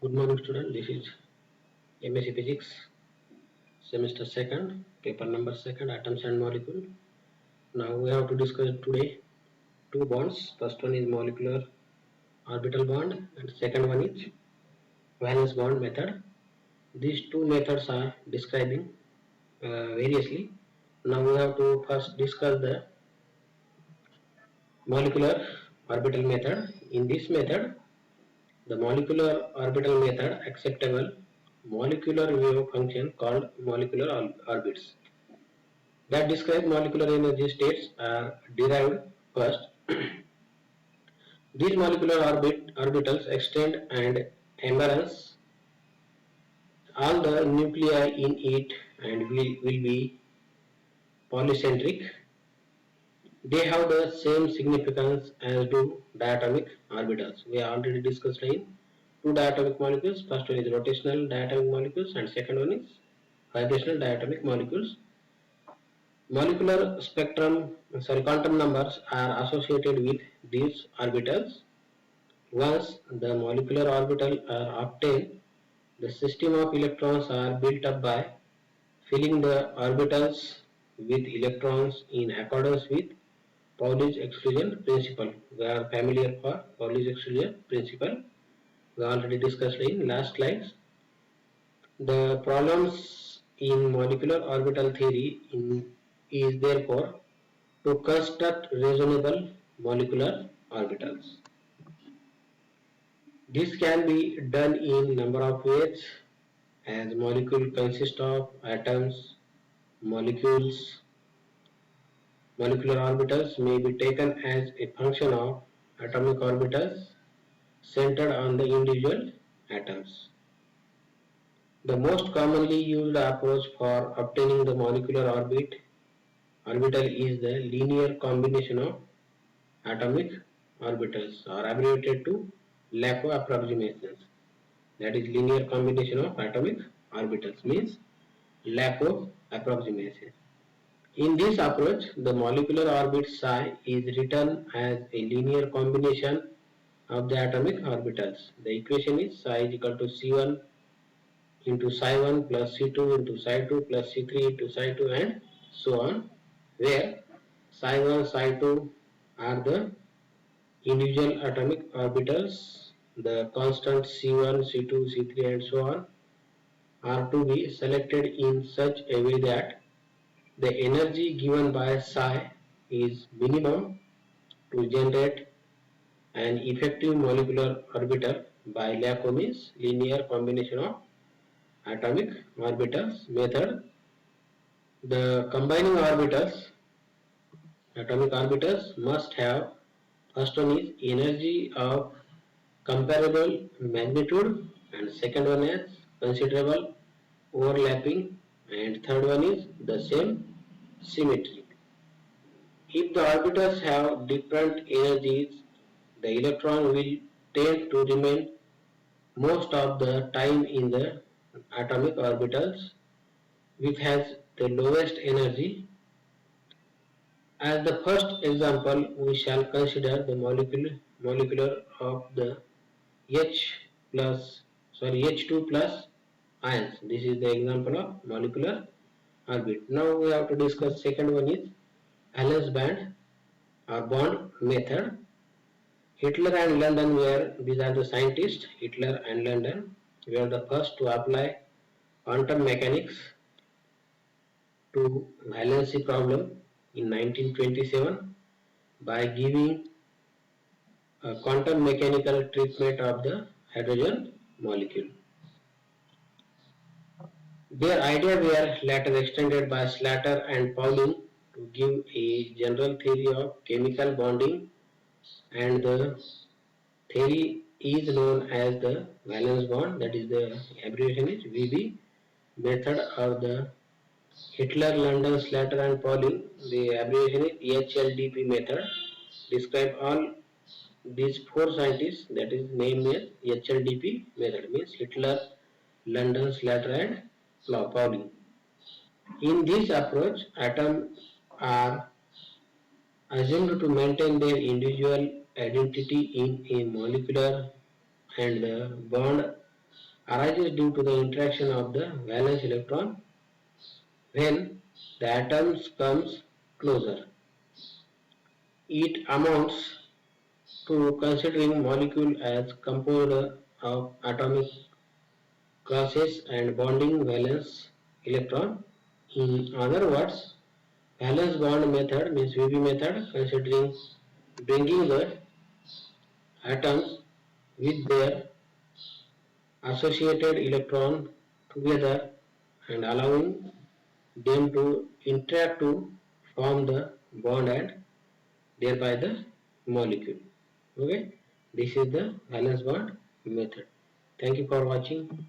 Good morning, student. This is MSc Physics, semester second, paper number second, atoms and molecule. Now we have to discuss today two bonds. First one is molecular orbital bond, and second one is valence bond method. These two methods are describing variously. Now we have to first discuss the molecular orbital method. In this method, the molecular orbital method acceptable molecular wave function called molecular orbits that describe molecular energy states are derived first. These molecular orbitals extend and embrace all the nuclei in it and will be polycentric. They have the same significance as do diatomic orbitals. We already discussed in two diatomic molecules. First one is rotational diatomic molecules and second one is vibrational diatomic molecules. Molecular quantum numbers are associated with these orbitals. Once the molecular orbital are obtained, the system of electrons are built up by filling the orbitals with electrons in accordance with Pauli's exclusion principle. We are familiar for Pauli's exclusion principle. We already discussed in last slides. The problems in molecular orbital theory is therefore to construct reasonable molecular orbitals. This can be done in number of ways as molecule consists of atoms, molecules. Molecular orbitals may be taken as a function of atomic orbitals centered on the individual atoms. The most commonly used approach for obtaining the molecular orbital is the linear combination of atomic orbitals or abbreviated to LACO approximations. That is linear combination of atomic orbitals means LACO approximation. In this approach, the molecular orbit psi is written as a linear combination of the atomic orbitals. The equation is psi is equal to C1 into psi1 plus C2 into psi2 plus C3 into psi2 and so on, where psi1, psi2 are the individual atomic orbitals. The constant C1, C2, C3 and so on are to be selected in such a way that the energy given by psi is minimum to generate an effective molecular orbital by LACO means linear combination of atomic orbitals method. The combining atomic orbitals must have first one is energy of comparable magnitude and second one is considerable overlapping and third one is the same symmetry. If the orbitals have different energies, the electron will tend to remain most of the time in the atomic orbitals which has the lowest energy. As the first example, we shall consider the molecular of the H2 plus ions. This is the example of molecular orbit. Now we have to discuss second one is valence band or bond method. Hitler and London were these are the scientists. Hitler and London were the first to apply quantum mechanics to valency problem in 1927 by giving a quantum mechanical treatment of the hydrogen molecule. Their idea were later extended by Slater and Pauling to give a general theory of chemical bonding, and the theory is known as the valence bond, that is the abbreviation is VB method of the Hitler, London, Slater and Pauling. The abbreviation is HLDP method. Describe all these four scientists, that is named as HLDP method means Hitler, London, Slater and Pauling. In this approach, atoms are assumed to maintain their individual identity in a molecular and the bond arises due to the interaction of the valence electron when the atoms comes closer. It amounts to considering molecule as composed of atomic classes and bonding valence electron. In other words, valence bond method means VB method considering bringing the atoms with their associated electron together and allowing them to interact to form the bond and thereby the molecule. Okay, this is the valence bond method. Thank you for watching.